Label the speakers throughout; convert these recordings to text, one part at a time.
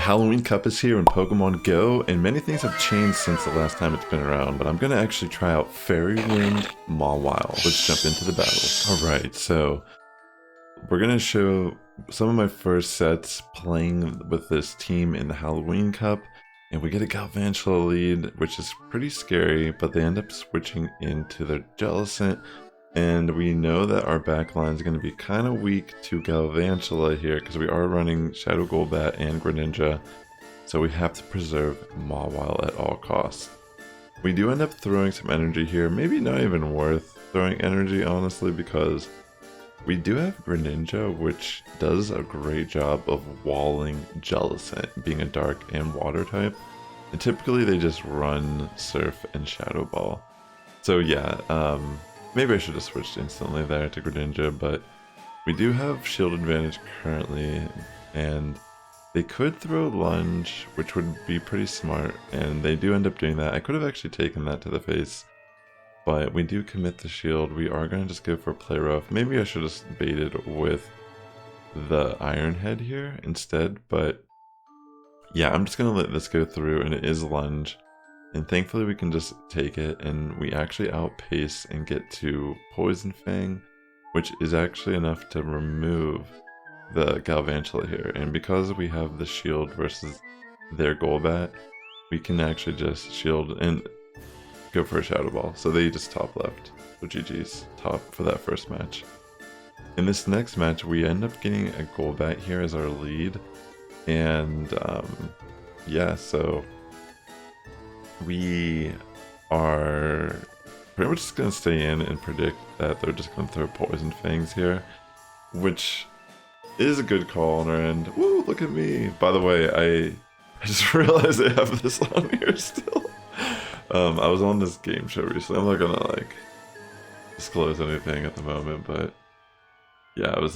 Speaker 1: Halloween Cup is here in Pokemon Go, and many things have changed since the last time it's been around, but I'm going to actually try out Fairy Wind Mawile. Let's jump into the battle. Alright, so we're going to show some of my first sets playing with this team in the Halloween Cup, and we get a Galvantula lead, which is pretty scary, but they end up switching into their Jellicent, and we know that our backline is going to be kind of weak to Galvantula here because we are running Shadow Golbat and Greninja, so we have to preserve Mawile at all costs. We do end up throwing some energy here, maybe not even worth throwing energy honestly, because we do have Greninja, which does a great job of walling Jellicent, being a dark and water type, and typically they just run Surf and Shadow Ball. So yeah, maybe I should have switched instantly there to Greninja, but we do have shield advantage currently, and they could throw Lunge, which would be pretty smart, and they do end up doing that. I could have actually taken that to the face, but we do commit the shield. We are going to just go for Play Rough. Maybe I should have baited with the Iron Head here instead, but yeah, I'm just going to let this go through, and it is Lunge. And thankfully we can just take it, and we actually outpace and get to Poison Fang, which is actually enough to remove the Galvantula here. And because we have the shield versus their Golbat, we can actually just shield and go for a Shadow Ball. So they just top left. So GG's top for that first match. In this next match, we end up getting a Golbat here as our lead. And yeah, so we are pretty much just going to stay in and predict that they're just going to throw Poison Fangs here, which is a good call on our end. Woo, look at me. By the way, I just realized I have this on here still. I was on this game show recently. I'm not going to like disclose anything at the moment, but yeah, I was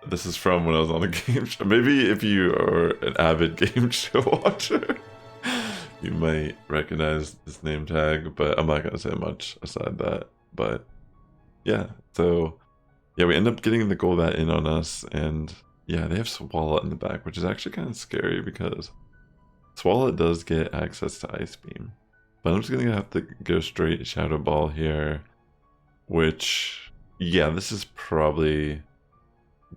Speaker 1: this is from when I was on a game show. Maybe if you are an avid game show watcher, you might recognize this name tag, but I'm not going to say much aside that. But yeah, so yeah, we end up getting the Golbat in on us, and yeah, they have Swalot in the back, which is actually kind of scary because Swalot does get access to Ice Beam. But I'm just going to have to go straight Shadow Ball here, which, yeah, this is probably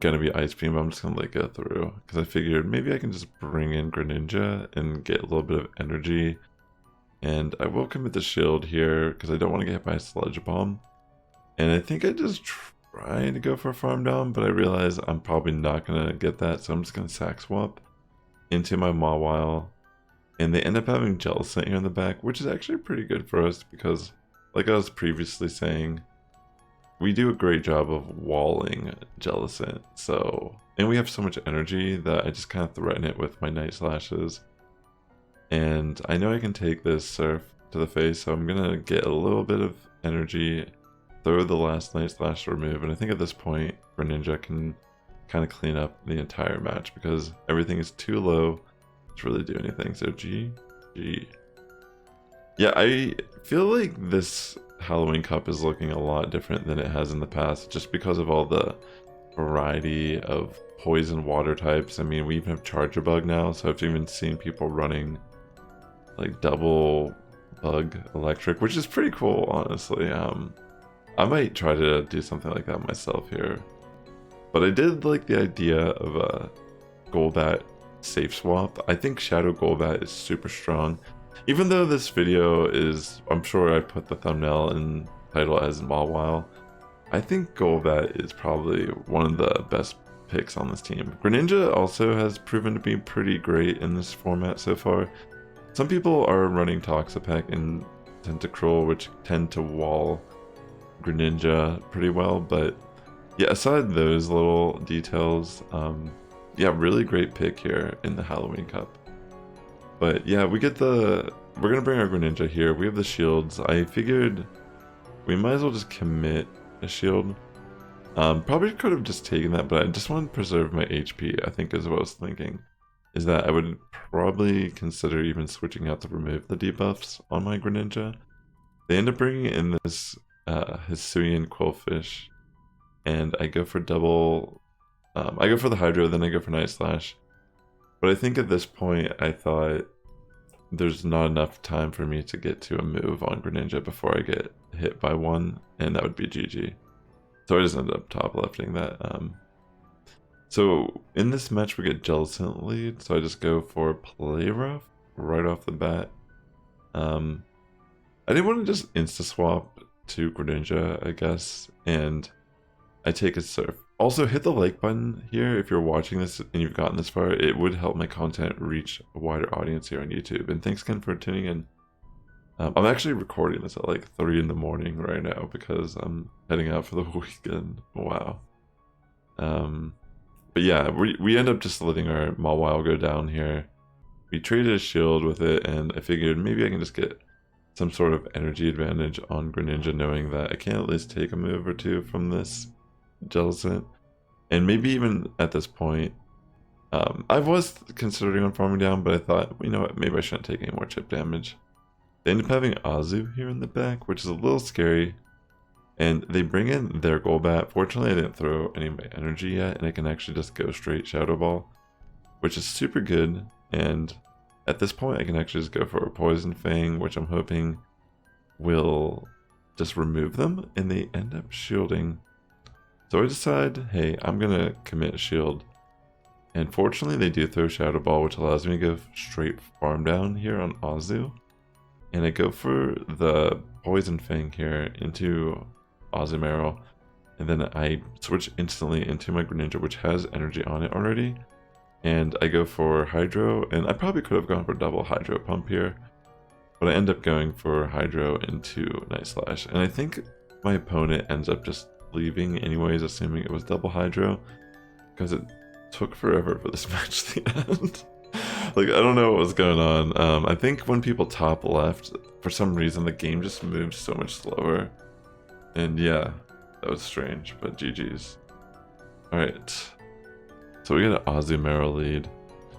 Speaker 1: going to be Ice Beam, but I'm just going to let it go through because I figured maybe I can just bring in Greninja and get a little bit of energy. And I will commit the shield here because I don't want to get hit by a Sludge Bomb. And I think I just tried to go for a Farm Down, but I realize I'm probably not going to get that, so I'm just going to Sack Swap into my Mawile. And they end up having Jellicent here in the back, which is actually pretty good for us because, like I was previously saying, we do a great job of walling Jellicent, so, and we have so much energy that I just kind of threaten it with my Night Slashes. And I know I can take this Surf to the face, so I'm gonna get a little bit of energy, throw the last Night Slash to remove, and I think at this point Greninja can kind of clean up the entire match because everything is too low to really do anything. So G. Yeah, I feel like this Halloween Cup is looking a lot different than it has in the past just because of all the variety of poison water types. I mean, we even have Charger Bug now, so I've even seen people running like double bug electric, which is pretty cool, honestly. I might try to do something like that myself here, but I did like the idea of a Golbat safe swap. I think Shadow Golbat is super strong. Even though this video is, I'm sure I put the thumbnail and title as Mawile, I think Golbat is probably one of the best picks on this team. Greninja also has proven to be pretty great in this format so far. Some people are running Toxapeck and Tentacruel, which tend to wall Greninja pretty well, but yeah, aside those little details, yeah, really great pick here in the Halloween Cup. But yeah, we're gonna bring our Greninja here. We have the shields. I figured we might as well just commit a shield. Probably could have just taken that, but I just wanted to preserve my HP, I think is what I was thinking. Is that I would probably consider even switching out to remove the debuffs on my Greninja. They end up bringing in this Hisuian Quillfish, and I go for double I go for the Hydro, then I go for Night Slash. But I think at this point, I thought there's not enough time for me to get to a move on Greninja before I get hit by one, and that would be GG. So I just ended up top lefting that. So in this match we get Jellicent lead, so I just go for Play Rough right off the bat. I didn't want to just insta swap to Greninja, I guess, and I take a Surf. Also, hit the like button here if you're watching this and you've gotten this far. It would help my content reach a wider audience here on YouTube. And thanks again for tuning in. I'm actually recording this at like 3 in the morning right now because I'm heading out for the weekend. Wow. But yeah, we end up just letting our Mawile go down here. We traded a shield with it, and I figured maybe I can just get some sort of energy advantage on Greninja, knowing that I can at least take a move or two from this Jellicent. And maybe even at this point, I was considering on farming down, but I thought, you know what, maybe I shouldn't take any more chip damage. They end up having Azu here in the back, which is a little scary. And they bring in their Golbat. Fortunately, I didn't throw any of my energy yet, and I can actually just go straight Shadow Ball, which is super good. And at this point, I can actually just go for a Poison Fang, which I'm hoping will just remove them, and they end up shielding. So I decide, hey, I'm going to commit a shield. And fortunately, they do throw Shadow Ball, which allows me to go straight farm down here on Azu. And I go for the Poison Fang here into Azumarill, and then I switch instantly into my Greninja, which has energy on it already, and I go for Hydro, and I probably could have gone for double Hydro Pump here, but I end up going for Hydro into Night Slash, and I think my opponent ends up just leaving anyways, assuming it was double Hydro, because it took forever for this match to end. Like, I don't know what was going on. I think when people top left, for some reason the game just moved so much slower. And yeah, that was strange, but GG's. Alright. So we get an Azumarill lead.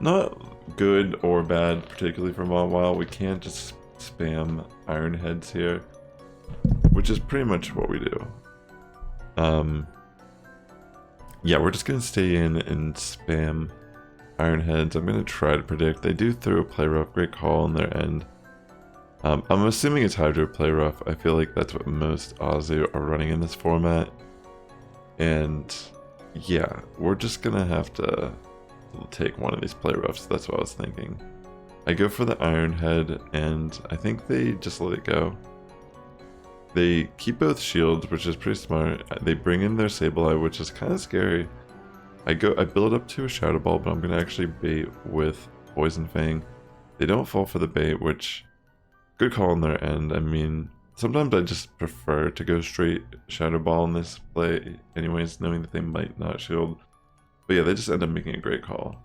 Speaker 1: Not good or bad, particularly for Mawile. We can't just spam Iron Heads here, which is pretty much what we do. Yeah, we're just gonna stay in and spam Iron Heads. I'm gonna try to predict. They do throw Play Rough, great call on their end. I'm assuming it's Hydro Play Rough. I feel like that's what most Azu are running in this format. And yeah, we're just gonna have to take one of these Play Roughs. That's what I was thinking. I go for the Iron Head, and I think they just let it go. They keep both shields, which is pretty smart. They bring in their Sableye, which is kind of scary. I build up to a Shadow Ball, but I'm gonna actually bait with Poison Fang. They don't fall for the bait, which good call on their end. I mean, sometimes I just prefer to go straight Shadow Ball in this play anyways, knowing that they might not shield. But yeah, they just end up making a great call.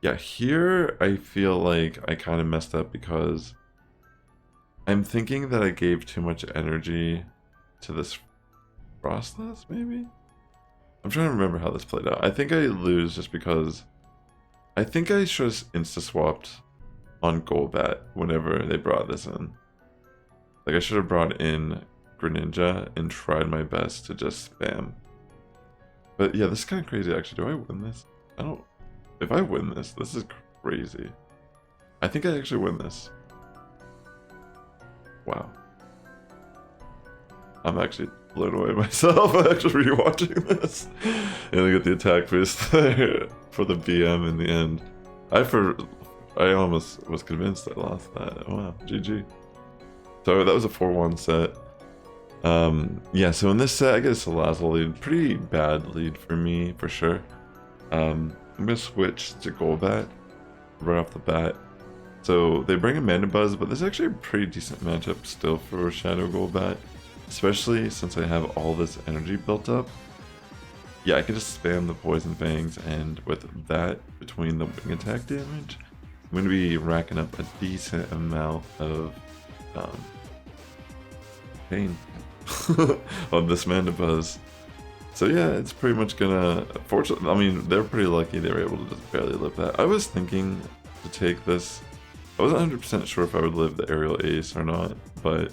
Speaker 1: Yeah, here I feel like I kind of messed up because I'm thinking that I gave too much energy to this Frostless, maybe? I'm trying to remember how this played out. I think I lose just because I think I should have insta-swapped on Golbat whenever they brought this in. Like, I should have brought in Greninja and tried my best to just spam. But yeah, this is kind of crazy actually. Do I win this? I don't... If I win this, this is crazy. I think I actually win this. Wow. I'm actually blown away myself. I'm actually rewatching this. And I get the attack boost there for the BM in the end. I almost was convinced I lost that. Oh, wow, GG. So that was a 4-1 set. Yeah, so in this set, I get a Salazzle lead. Pretty bad lead for me, for sure. I'm going to switch to Golbat right off the bat. So they bring a Mandibuzz, but this is actually a pretty decent matchup still for Shadow Golbat. Especially since I have all this energy built up. Yeah, I can just spam the Poison Fangs, and with that, between the wing attack damage, I'm going to be racking up a decent amount of pain on this Mandibuzz. So yeah, it's pretty much gonna... Fortunately, I mean, they're pretty lucky they were able to just barely live that. I was thinking to take this... I wasn't 100% sure if I would live the Aerial Ace or not, but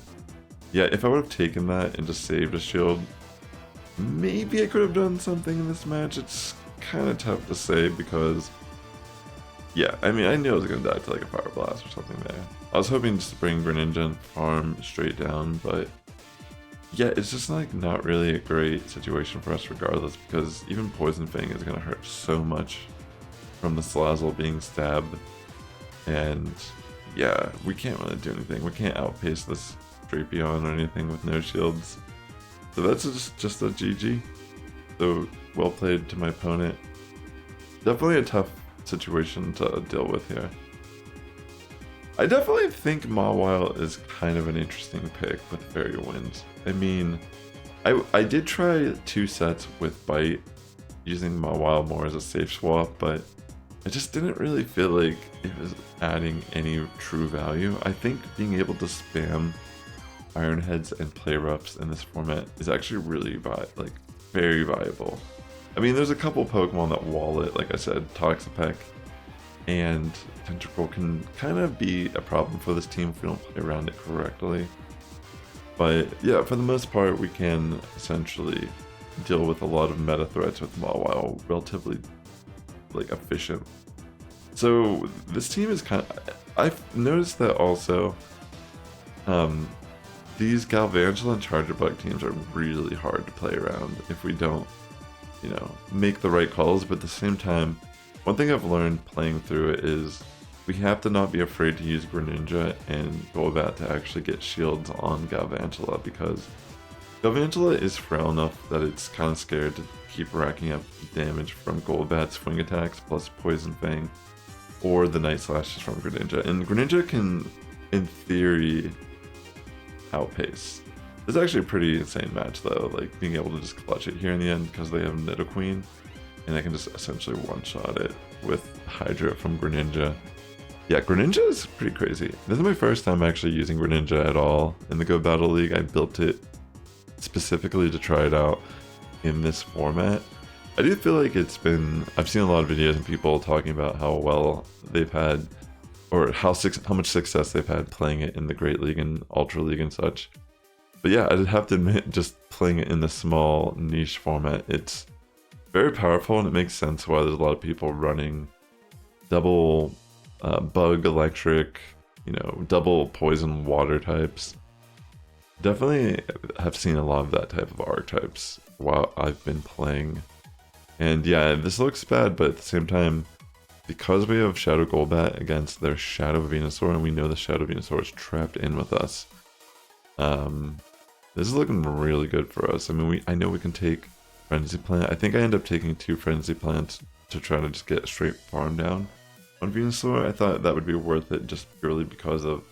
Speaker 1: yeah, if I would have taken that and just saved a shield, maybe I could have done something in this match. It's kind of tough to say because, yeah, I mean, I knew I was going to die to like a Fire Blast or something there. I was hoping just to bring Greninja and farm straight down, but yeah, it's just like not really a great situation for us regardless, because even Poison Fang is going to hurt so much from the Salazzle being stabbed. And yeah, we can't really do anything. We can't outpace this Drapion or anything with no shields. So that's just a GG. So well played to my opponent. Definitely a tough situation to deal with here. I definitely think Mawile is kind of an interesting pick with Fairy Wind. I mean, I did try 2 sets with Bite, using Mawile more as a safe swap, but I just didn't really feel like it was adding any true value. I think being able to spam Iron Heads and Play Roughs in this format is actually really very viable. I mean, there's a couple Pokemon that wall it, like I said, Toxapeck and Tentacle can kind of be a problem for this team if we don't play around it correctly. But yeah, for the most part, we can essentially deal with a lot of meta threats with Mawile relatively efficient. So this team is kind of, I've noticed that also these Galvantula and Charger Bug teams are really hard to play around if we don't, you know, make the right calls. But at the same time, one thing I've learned playing through it is we have to not be afraid to use Greninja and Golbat to actually get shields on Galvantula, because Galvantula is frail enough that it's kind of scared to keep racking up damage from Golbat's swing attacks plus Poison Fang or the Night Slashes from Greninja. And Greninja can, in theory, outpace. It's actually a pretty insane match though, like being able to just clutch it here in the end because they have Nidoqueen and I can just essentially one-shot it with Hydra from Greninja. Yeah, Greninja is pretty crazy. This is my first time actually using Greninja at all in the Go Battle League. I built it specifically to try it out in this format. I do feel like it's been, I've seen a lot of videos and people talking about how well they've had, or how much success they've had playing it in the Great League and Ultra League and such. But yeah, I'd have to admit, just playing it in the small niche format, it's very powerful, and it makes sense why there's a lot of people running double bug electric, you know, double poison water types. Definitely have seen a lot of that type of archetypes while I've been playing. And yeah, this looks bad, but at the same time, because we have Shadow Golbat against their Shadow Venusaur, and we know the Shadow Venusaur is trapped in with us, this is looking really good for us. I mean, I know we can take Frenzy Plant. I think I end up taking 2 Frenzy Plants to try to just get a straight farm down on Venusaur. I thought that would be worth it just purely because of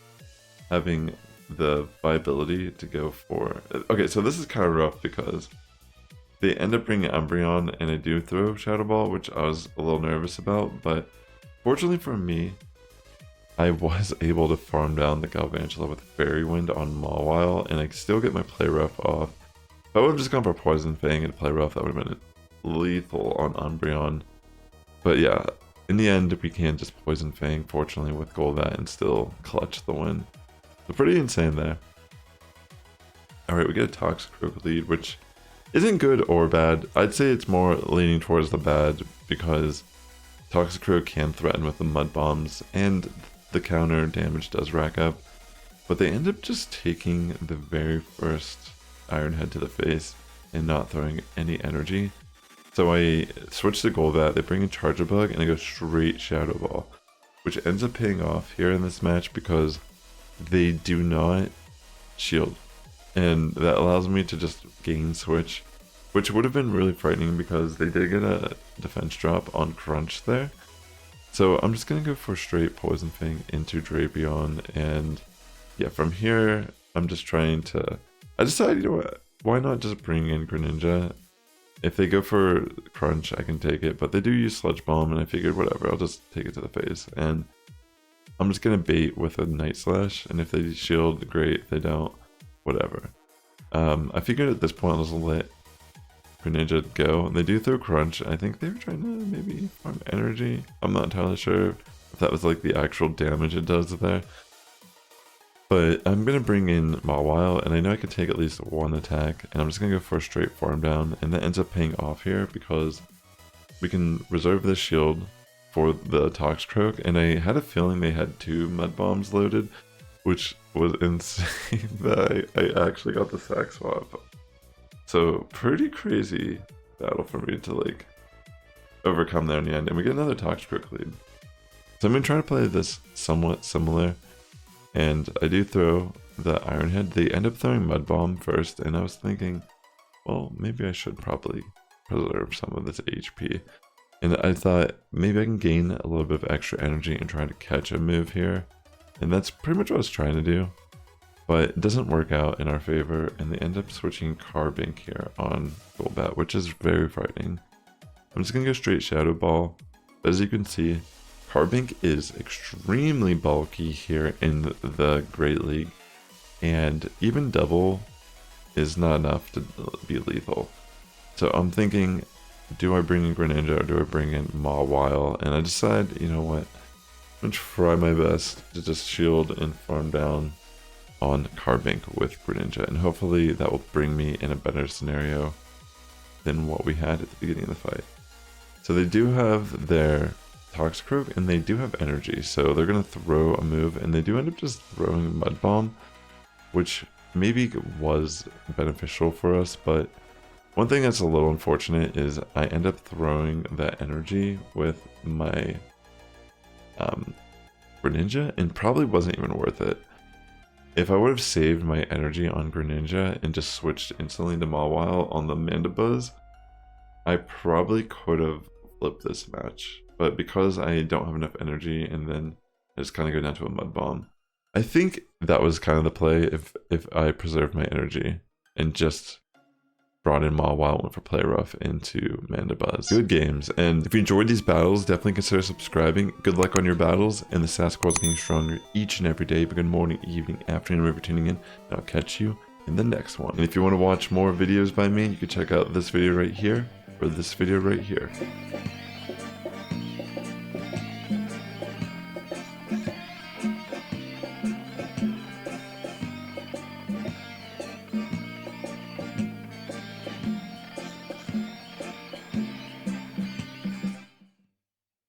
Speaker 1: having the viability to go for... Okay, so this is kind of rough because they end up bringing Umbreon and I do throw Shadow Ball, which I was a little nervous about, but fortunately for me, I was able to farm down the Galvantula with Fairy Wind on Mawile, and I still get my Play Rough off. If I would have just gone for Poison Fang and Play Rough, that would have been lethal on Umbreon. But yeah, in the end, we can just Poison Fang, fortunately, with Golbat and still clutch the win. So pretty insane there. Alright, we get a Toxicroak lead, which isn't good or bad. I'd say it's more leaning towards the bad because Toxicroak can threaten with the Mud Bombs and the counter damage does rack up. But they end up just taking the very first Iron Head to the face and not throwing any energy. So I switch to Golbat, they bring in Charger Bug, and I go straight Shadow Ball, which ends up paying off here in this match because they do not shield. And that allows me to just gain switch, which would have been really frightening because they did get a defense drop on Crunch there. So I'm just going to go for straight Poison Fang into Drapion, and yeah, from here, I'm just trying to... I decided, you know what, why not just bring in Greninja? If they go for Crunch, I can take it, but they do use Sludge Bomb, and I figured, whatever, I'll just take it to the face. And I'm just going to bait with a Night Slash, and if they shield, great. If they don't, whatever. I figured at this point, I'll just let Greninja go. And they do throw Crunch. I think they were trying to maybe farm energy. I'm not entirely sure if that was like the actual damage it does there. But I'm going to bring in Mawile, and I know I can take at least one attack, and I'm just going to go for a straight farm down, and that ends up paying off here because we can reserve this shield for the Toxicroak, and I had a feeling they had 2 Mud Bombs loaded, which was insane that I actually got the sack swap. So pretty crazy battle for me to like overcome there in the end, and we get another Toxicroak lead. So I'm gonna try to play this somewhat similar, and I do throw the Iron Head. They end up throwing Mud Bomb first, and I was thinking, well, maybe I should probably preserve some of this HP. And I thought maybe I can gain a little bit of extra energy and try to catch a move here. And that's pretty much what I was trying to do. But it doesn't work out in our favor, and they end up switching Carbink here on Golbat, which is very frightening. I'm just going to go straight Shadow Ball. As you can see, Carbink is extremely bulky here in the Great League. And even double is not enough to be lethal. So I'm thinking, do I bring in Greninja or do I bring in Mawile? And I decide, you know what, I'm going to try my best to just shield and farm down on Carbink with Greninja. And hopefully that will bring me in a better scenario than what we had at the beginning of the fight. So they do have their Toxicroak and they do have energy. So they're going to throw a move, and they do end up just throwing Mud Bomb, which maybe was beneficial for us, but one thing that's a little unfortunate is I end up throwing that energy with my Greninja, and probably wasn't even worth it. If I would have saved my energy on Greninja and just switched instantly to Mawile on the Mandibuzz, I probably could have flipped this match. But because I don't have enough energy, and then I just kind of go down to a Mud Bomb, I think that was kind of the play if I preserved my energy and just brought in Mawile, went for Play Rough into Mandibuzz. Good games, and if you enjoyed these battles, definitely consider subscribing. Good luck on your battles, and the Sass Squad's getting stronger each and every day. But good morning, evening, afternoon, wherever you're tuning in, and I'll catch you in the next one. And if you want to watch more videos by me, you can check out this video right here, or this video right here.